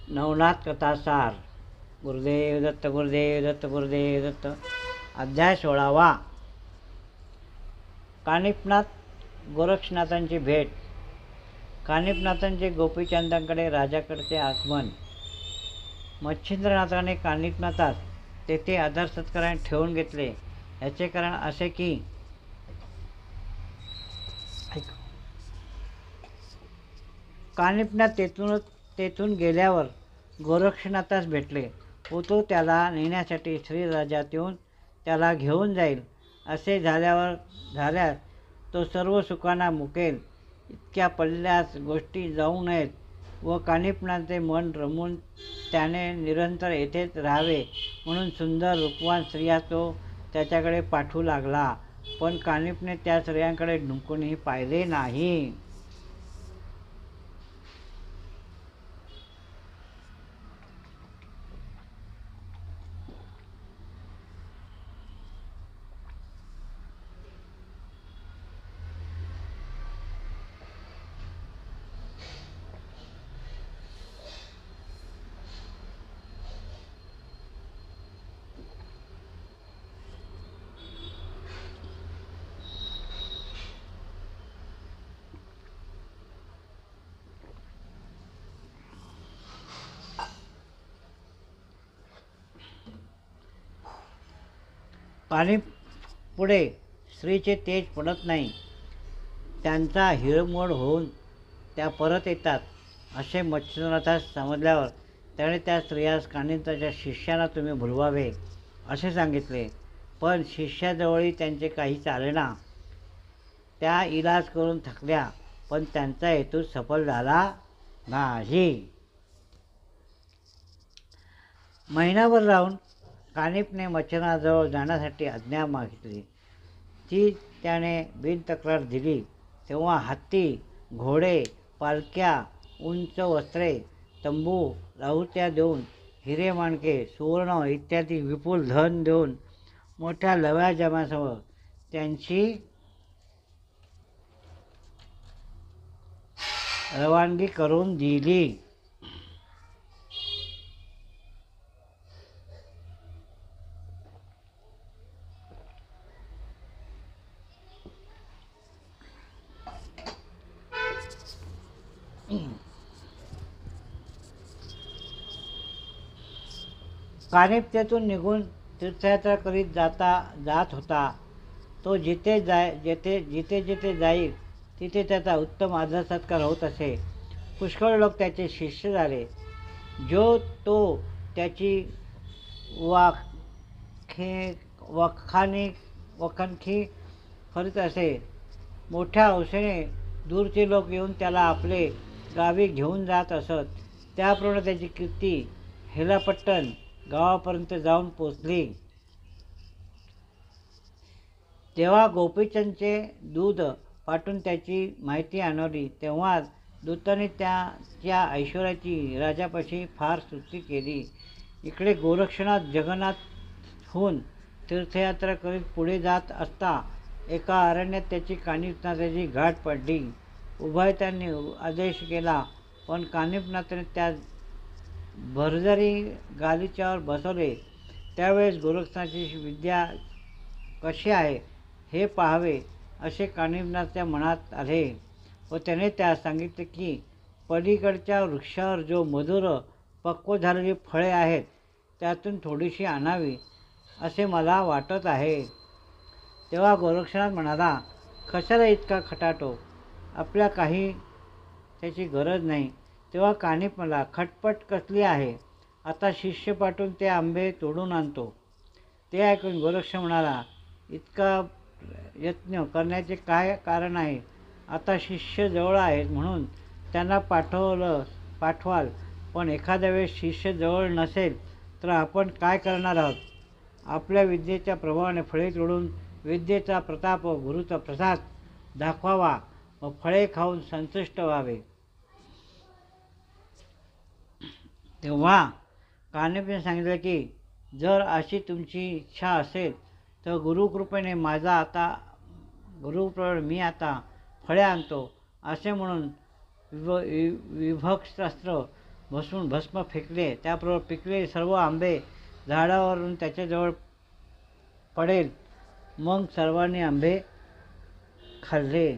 नवनाथ कथासार. गुरुदेव दत्त, गुरुदेव दत्त, गुरुदेव दत्त. अध्याय 16वा. कानिफनाथ गोरक्षनाथांची भेट. कानिफनाथांचे गोपीचंदांकडे राजाकडचे आगमन. मच्छिंद्रनाथाने कानिफनाथास तेथे आदर सत्काराने ठेवून घेतले. याचे कारण असे की कानिफनाथ तेथून गेल्यावर गोरक्षनाथास भेटले व तो त्याला नेण्यासाठी श्रीराजात येऊन त्याला घेऊन जाईल. असे झाल्यास तो सर्व सुखांना मुकेल. इतक्या पल्ल्यास गोष्टी जाऊ नयेत व कानिफनाथाचे मन रमून त्याने निरंतर येथेच राहावे म्हणून सुंदर रूपवान स्त्रिया तो त्याच्याकडे पाठवू लागला. पण कानिफने त्या स्त्रियांकडे ढुंकूनही पाहिले नाही. कानिफ पुढे स्त्रीचे तेज पडत नाही. त्यांचा हिरमोड होऊन त्या परत येतात असे मच्छिंद्रनाथास समजल्यावर त्याने त्या स्त्रियास कानिफनाथाच्या शिष्याला तुम्ही भुलवावे असे सांगितले. पण शिष्याजवळही त्यांचे काही चालेना. त्या इलाज करून थकल्या, पण त्यांचा हेतू सफल झाला नाही. महिनाभर राहून कानिफने मच्छिंद्रनाथाजवळ जाण्यासाठी आज्ञा मागितली. ती त्याने बिनतक्रार दिली. तेव्हा हत्ती, घोडे, पालख्या, उंच वस्त्रे, तंबू, राहुत्या देऊन, हिरे-माणके, सुवर्ण इत्यादी विपुल धन देऊन मोठ्या लवाजमासह त्यांची रवानगी करून दिली. कानिफ तेथून निघून तीर्थयात्रा करीत जात होता. तो जिथे जिथे जाईल तिथे त्याचा उत्तम आदर सत्कार होत असे. पुष्कळ लोक त्याचे शिष्य झाले. जो तो त्याची वखाणखी करीत असे. मोठ्या हौसेने दूरचे लोक येऊन त्याला आपले गावी घेऊन जात असत. त्याप्रमाणे त्याची कीर्ती हेलापट्टण गावापर्यंत जाऊन पोचली. तेव्हा गोपीचंदचे दूत पाठवून त्याची माहिती आणवली. तेव्हा दूताने त्या ऐश्वर्याची राजापाशी फार स्तुती केली. इकडे गोरक्षनाथ जगन्नाथहून तीर्थयात्रा करीत पुढे जात असता एका अरण्यात त्याची कानिफनाथाची गाठ पडली. उभयतांनी आदेश केला, पण कानिफनाथाने त्या भरजरी गालिच्यावर बसवले. त्यावेळेस गोरक्षनाथाची विद्या कशी आहे हे पाहावे असे कानिफनाथाच्या मनात आले व त्याने त्यास सांगितले की पलीकडच्या वृक्षावर जो मधुर पक्व झालेली फळे आहेत त्यातून थोडीशी आणावी असे मला वाटत आहे. तेव्हा गोरक्षनाथ म्हणाला, कशाला इतका खटाटो? आपल्या काही त्याची गरज नाही. तेव्हा कानिफ मला खटपट कसली आहे? आता शिष्य पाठवून ते आंबे तोडून आणतो. ते ऐकून गोरक्ष म्हणाला, इतका यत्न करण्याचे काय कारण आहे? आता शिष्य जवळ आहेत म्हणून त्यांना पाठवाल, पण एखाद्या वेळेस शिष्य जवळ नसेल तर आपण काय करणार आहोत? आपल्या विद्येच्या प्रभावाने फळे तोडून विद्येचा प्रताप व गुरुचा प्रसाद दाखवावा व फळे खाऊन संतुष्ट व्हावे. तेव्हा कानिफने सांगितले की जर अशी तुमची इच्छा असेल तर गुरुकृपेने मी आता फळे आणतो. असे म्हणून विभक्षास्त्र बसून भस्म फेकले. त्याबरोबर पिकलेले सर्व आंबे झाडावरून त्याच्याजवळ पडेल. मग सर्वांनी आंबे खाल्ले.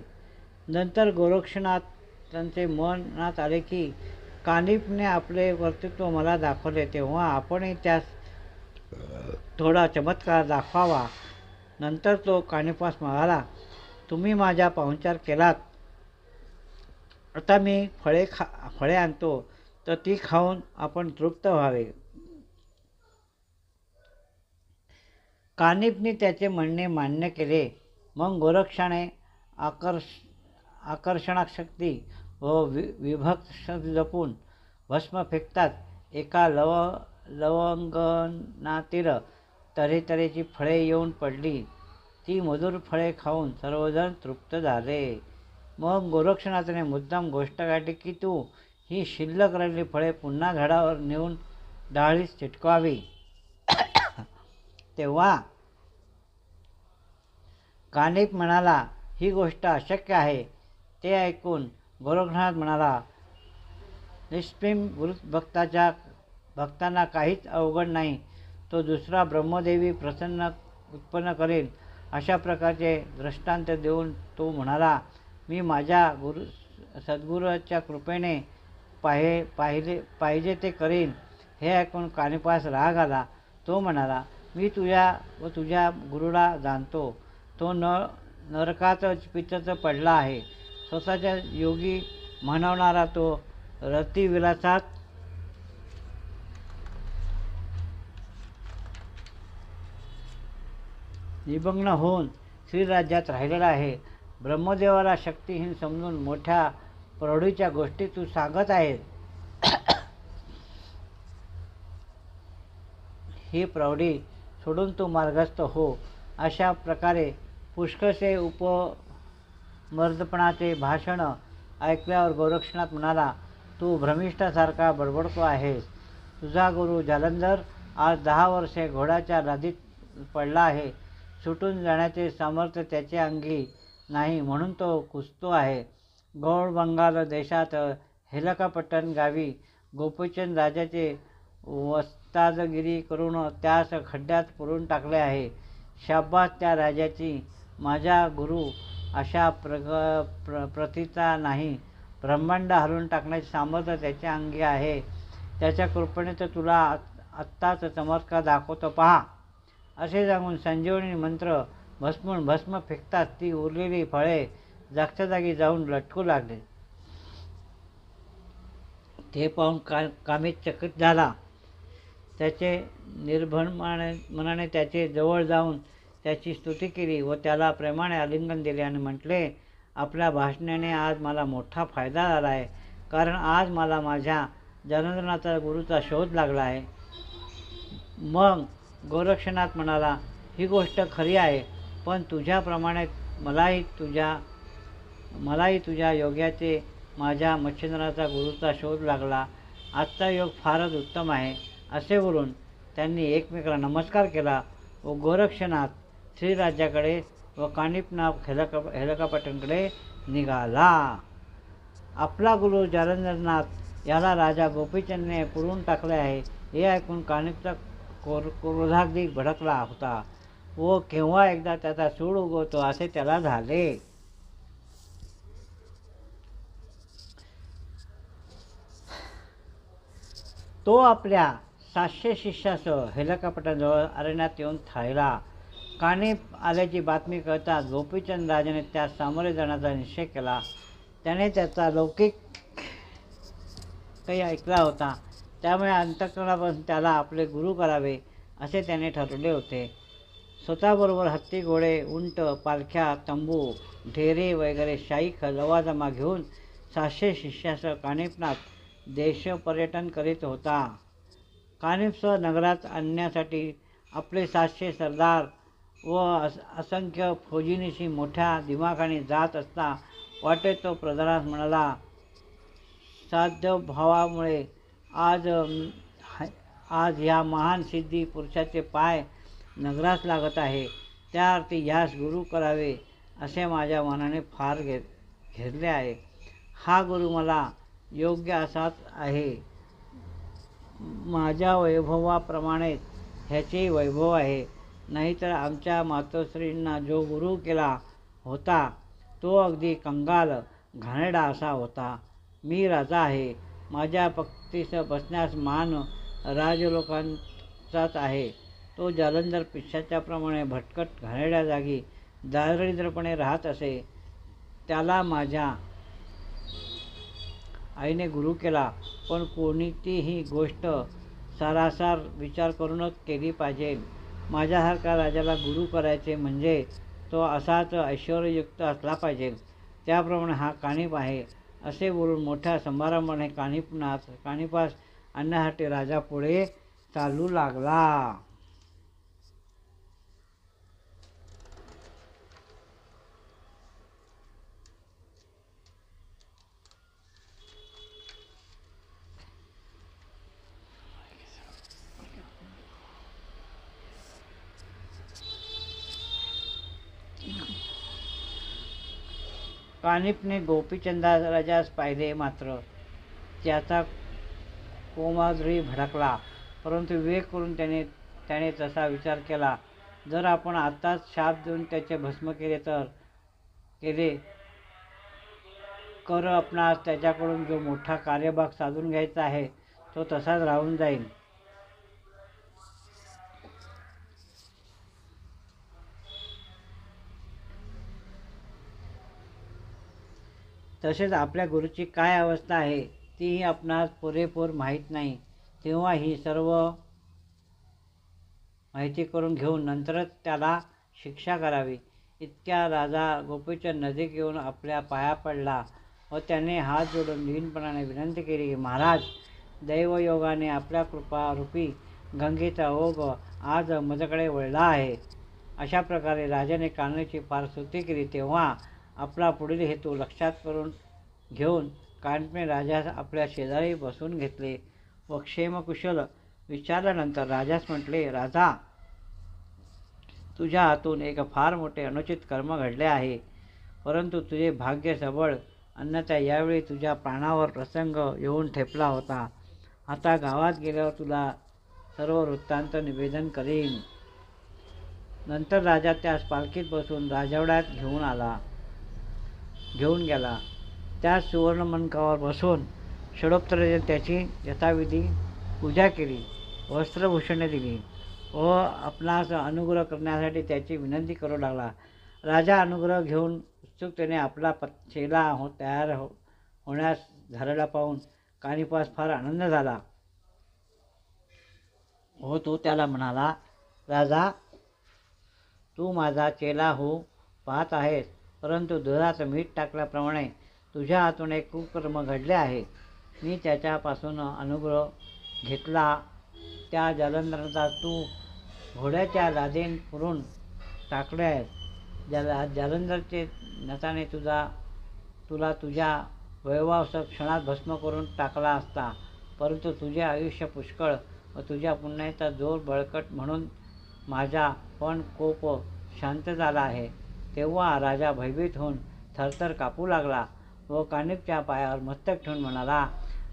नंतर गोरक्षनाथांचे मनात आले की कानिफने आपले कर्तृत्व मला दाखवले, तेव्हा आपणही त्यास थोडा चमत्कार दाखवावा. नंतर तो कानिफास म्हणाला, तुम्ही माझा पाहुणचार केलात, आता मी फळे आणतो, तर ती खाऊन आपण तृप्त व्हावे. कानिफने त्याचे म्हणणे मान्य केले. मग गोरक्षाने आकर्षणाशक्ती व विभक्त जपून भस्म फेकतात एका लवंगनातील तऱ्हेतऱ्हेची फळे येऊन पडली. ती मधुर फळे खाऊन सर्वजण तृप्त झाले. मग गोरक्षनाथाने मुद्दाम गोष्ट काढली की तू ही शिल्लक राहिलेली फळे पुन्हा झाडावर नेऊन डाळीस चिटकवावी. तेव्हा कानिफ म्हणाला, ही गोष्ट अशक्य आहे. ते ऐकून गोरक्षनाथ म्हणाला, निष्प्रेम भक्तांना काहीच अवघड नाही. तो दुसरा ब्रह्मदेवी उत्पन्न करेल. अशा प्रकारचे दृष्टांत देऊन तो म्हणाला, मी माझ्या सद्गुरूच्या कृपेने पाहिजे ते करीन. हे ऐकून कानिफास राग आला. तो म्हणाला, मी तुझ्या व तुझ्या गुरूला जाणतो. तो नरकात पिचच पडला आहे. स्वतःच्या योगी म्हणवणारा तो रतिविलासात निमग्न होऊन श्रीराज्यात राहिलेला आहे. ब्रह्मदेवाला शक्तिहीन समजून मोठ्या प्रौढीच्या गोष्टी तू सांगत आहेस. ही प्रौढी सोडून तू मार्गस्थ हो. अशा प्रकारे पुष्कळसे उपमर्दपणाचे भाषण ऐकल्यावर गोरक्षनाथ म्हणाला, तू भ्रमिष्ठासारखा बडबडतो आहेस. तुझा गुरु जालंधर आज 10 वर्षे घोड्याच्या लादीत पडला आहे. सुटून जाण्याचे सामर्थ्य त्याच्या अंगी नाही, म्हणून तो कुजतो आहे. गौड बंगाल देशात हेलकापट्टण गावी गोपीचंद राजाचे वस्तादगिरी करून त्यास खड्ड्यात पुरून टाकले आहे. शाबास त्या राजाची. माझा गुरु अशा प्रतीचा नाही. ब्रह्मांड हलवून टाकण्याचे सामर्थ्य त्याच्या अंगी आहे. त्याच्या कृपेने तर तुला आत्ताच चमत्कार दाखवतो पहा. असे सांगून संजीवनी मंत्र भस्म फेकताच ती उरलेली फळे जागच्या जागी जाऊन लटकू लागले. ते पाहून कानिफ चकित झाला. त्याचे निर्भय मनाने त्याचे जवळ जाऊन त्याची स्तुती केली व त्याला प्रेमाने आलिंगन दिले आणि म्हटले, आपल्या भाषणाने आज मला मोठा फायदा झाला आहे, कारण आज मला माझ्या जनार्दनाचा गुरूचा शोध लागला आहे. मग गोरक्षनाथ म्हणाला, ही गोष्ट खरी आहे, पण तुझ्याप्रमाणे मलाही तुझ्या योग्याचे माझ्या मच्छिंद्राचा गुरूचा शोध लागला. आजचा योग फारच उत्तम आहे. असे बोलून त्यांनी एकमेकाला नमस्कार केला व गोरक्षनाथ श्रीराज्याकडे व कानिफनाथ हेलकापट्टणकडे निघाला. आपला गुरु जालंधरनाथ याला राजा गोपीचंदने पुरून टाकले आहे हे ऐकून कानिफचा क्रोधाग्नी भडकला होता व केव्हा एकदा त्याचा सूड उगवतो असे त्याला झाले. तो आपल्या 700 शिष्यासह हेलकापट्टणजवळ अरण्यात येऊन थांबला. कानिफ आल्याची बातमी कळताच गोपीचंद राजाने त्यास सामोरे जाण्याचा निश्चय केला. त्याने त्याचा लौकिक काही ऐकला होता, त्यामुळे अंतःकरणापासून त्याला आपले गुरु करावे असे त्याने ठरवले होते. स्वतःबरोबर हत्ती, घोडे, उंट, पालख्या, तंबू, ढेरे वगैरे शाही लवाजमा घेऊन 700 शिष्यासह कानिफनाथ देशपर्यटन करीत होता. कानिफसह नगरात आणण्यासाठी आपले 700 सरदार व असंख्य फौजीनिशी मोठ्या दिमाखाने जात असता वाटेत तो प्रधानास म्हणाला, साध्यभावामुळे आज ह्या महान सिद्धी पुरुषाचे पाय नगरास लागत आहे. त्या अर्थी ह्यास गुरु करावे असे माझ्या मनाने फार घेरले आहे. हा गुरु मला योग्य असाच आहे. माझ्या वैभवाप्रमाणेच ह्याचेही वैभव आहे. नाहीतर आमच्या मातोश्रींना जो गुरु केला होता तो अगदी कंगाल घाणेरडा असा होता. मी राजा आहे. माझ्या पक्तीस बसण्यास मान राजलोकांचाच आहे. तो जालंधर पिशाच्याप्रमाणे भटकट घाणेरड्या जागी दारिद्र्यपणे राहत असे. त्याला माझ्या आईने गुरु केला. पण कोणतीही गोष्ट सारासार विचार करूनच केली पाहिजे. माझ्यासारख्या राजाला गुरु करायचे म्हणजे तो असाच ऐश्वर्ययुक्त असला पाहिजे. त्याप्रमाणे हा कानिप आहे. असे बोलून मोठ्या समारंभाने कानिपास आणण्यासाठी राजा पुढे चालू लागला. कानिपने गोपीचंदाराजास पाहिले, मात्र त्याचा कोमाद्री भडकला. परंतु विवेक करून त्याने तसा विचार केला, जर आपण आताच शाप देऊन त्याचे भस्म केले कर आपणास त्याच्याकडून जो मोठा कार्यभाग साधून घ्यायचा आहे तो तसाच राहून जाईल. तसेच आपल्या गुरुची काय अवस्था आहे तीही आपणास पुरेपूर माहीत नाही. तेव्हा ही सर्व माहिती करून घेऊन नंतरच त्याला शिक्षा करावी. इतक्या राजा गोपीचंद नजीक येऊन आपल्या पाया पडला व त्याने हात जोडून दीनपणाने विनंती केली की महाराज, दैवयोगाने आपल्या कृपारूपी गंगेचा ओघ आज माझ्याकडे वळला आहे. अशा प्रकारे राजाने कानची फार स्तुती केली. तेव्हा आपला पुढील हेतू लक्षात करून घेऊन कानिपने राजास आपल्या शेजारी बसून घेतले व क्षेमकुशल विचारल्यानंतर राजास म्हटले, राजा, तुझ्या हातून एक फार मोठे अनुचित कर्म घडले आहे. परंतु तुझे भाग्य सबळ, अन्यथा यावेळी तुझ्या प्राणावर प्रसंग येऊन ठेपला होता. आता गावात गेल्यावर तुला सर्व वृत्तांत निवेदन करीन. नंतर राजा त्यास पालखीत बसून राजवाड्यात घेऊन गेला. त्या सुवर्णमंकावर बसून षडोत्तराने त्याची यथाविधी पूजा केली, वस्त्रभूषणे दिली व आपणास अनुग्रह करण्यासाठी त्याची विनंती करू लागला. राजा अनुग्रह घेऊन उत्सुकतेने आपला चेला तयार होण्यास झालेला पाहून कानिपास फार आनंद झाला व तो त्याला म्हणाला, राजा, तू माझा चेला होऊ पाहत आहेस, परंतु दुधात मीठ टाकल्याप्रमाणे तुझ्या हातून एक कुकर्म घडले आहे. मी त्याच्यापासून अनुग्रह घेतला. त्या जालंधराचा तू घोड्याच्या लादेन पुरून टाकले आहेस. जालंधरचे नताने तुला तुझ्या वैभवासह क्षणात भस्म करून टाकला असता. परंतु तुझे आयुष्य पुष्कळ व तुझ्या पुण्याचा जोर बळकट म्हणून माझा पण कोप शांत झाला आहे. तेव्हा राजा भयभीत होऊन थरथर कापू लागला व कानिपच्या पायावर मस्तक ठेवून म्हणाला,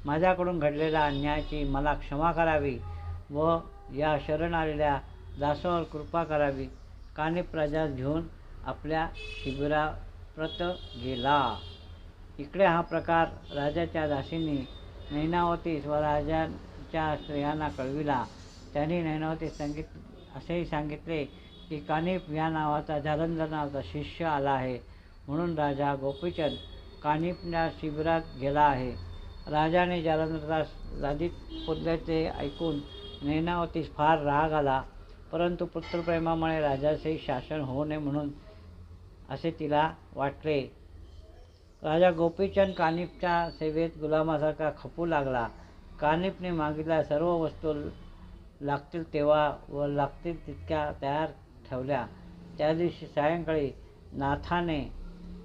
माझ्याकडून घडलेल्या अन्यायाची मला क्षमा करावी व या शरण आलेल्या दासावर कृपा करावी. कानिप राजास घेऊन आपल्या शिबिराप्रत गेला. इकडे हा प्रकार राजाच्या दासींनी नैनावती स्वराजाच्या स्त्रियांना कळविला. त्यांनी नैनावतीस असेही सांगितले की कानिप या नावाचा जालंधर नावाचा शिष्य आला आहे, म्हणून राजा गोपीचंद कानिपच्या शिबिरात गेला आहे. राजाने जालंधरास लादीत पोदल्याचे ऐकून नैनावतीस फार राग आला, परंतु पुत्रप्रेमामुळे राजाचे शासन होऊ नये म्हणून असे तिला वाटले. राजा गोपीचंद कानिपच्या सेवेत गुलामासारखा खपू लागला. कानिपने मागितल्या सर्व वस्तू लागतील तेव्हा व लागतील तितक्या तयार ठेवल्या. त्या दिवशी सायंकाळी नाथाने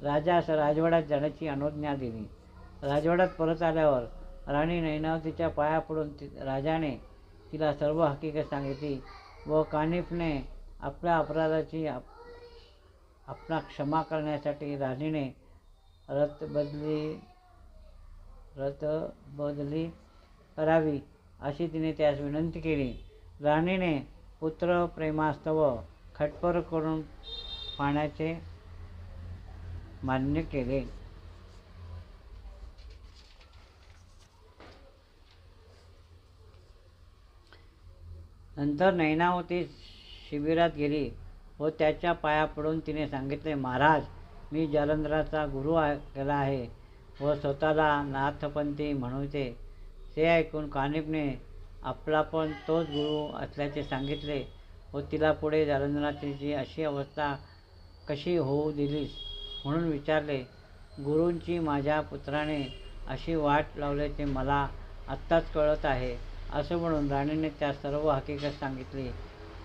राजास राजवाड्यात जाण्याची अनुज्ञा दिली. राजवाड्यात परत आल्यावर राणी नैनावतीच्या पाया पडून राजाने तिला सर्व हकीकत सांगितली व कानिपने आपल्या अपराधाची आपणा क्षमा करण्यासाठी राणीने रतबदली करावी अशी तिने त्यास विनंती केली. राणीने पुत्र प्रेमास्तव खटपर करून पाण्याचे मान्य केले. नंतर नैनावती शिबिरात गेली व त्याच्या पाया पडून तिने सांगितले, महाराज, मी जालंधराचा गुरु केला आहे व स्वतःला नाथपंथी म्हणवते. ते ऐकून कानिपने आपला पण तोच गुरु असल्याचे सांगितले व तिला पुढे जालंधराची अशी अवस्था कशी होऊ दिलीस म्हणून विचारले. गुरूंची माझ्या पुत्राने अशी वाट लावल्याचे मला आत्ताच कळत आहे, असं म्हणून राणीने त्या सर्व हकीकत सांगितली.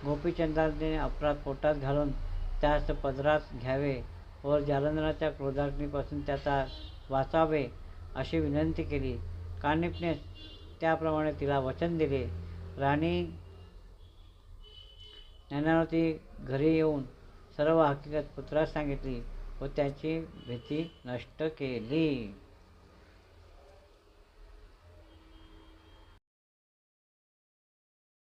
गोपीचंदाने अपराध पोटात घालून त्यास पदरात घ्यावे व जालंधराच्या क्रोधाग्नीपासून त्याचा वाचावे अशी विनंती केली. कानिपने त्याप्रमाणे तिला वचन दिले. राणी नैनावती घरी येऊन सर्व हकीकत पुत्रास सांगितली व त्याची भीती नष्ट केली.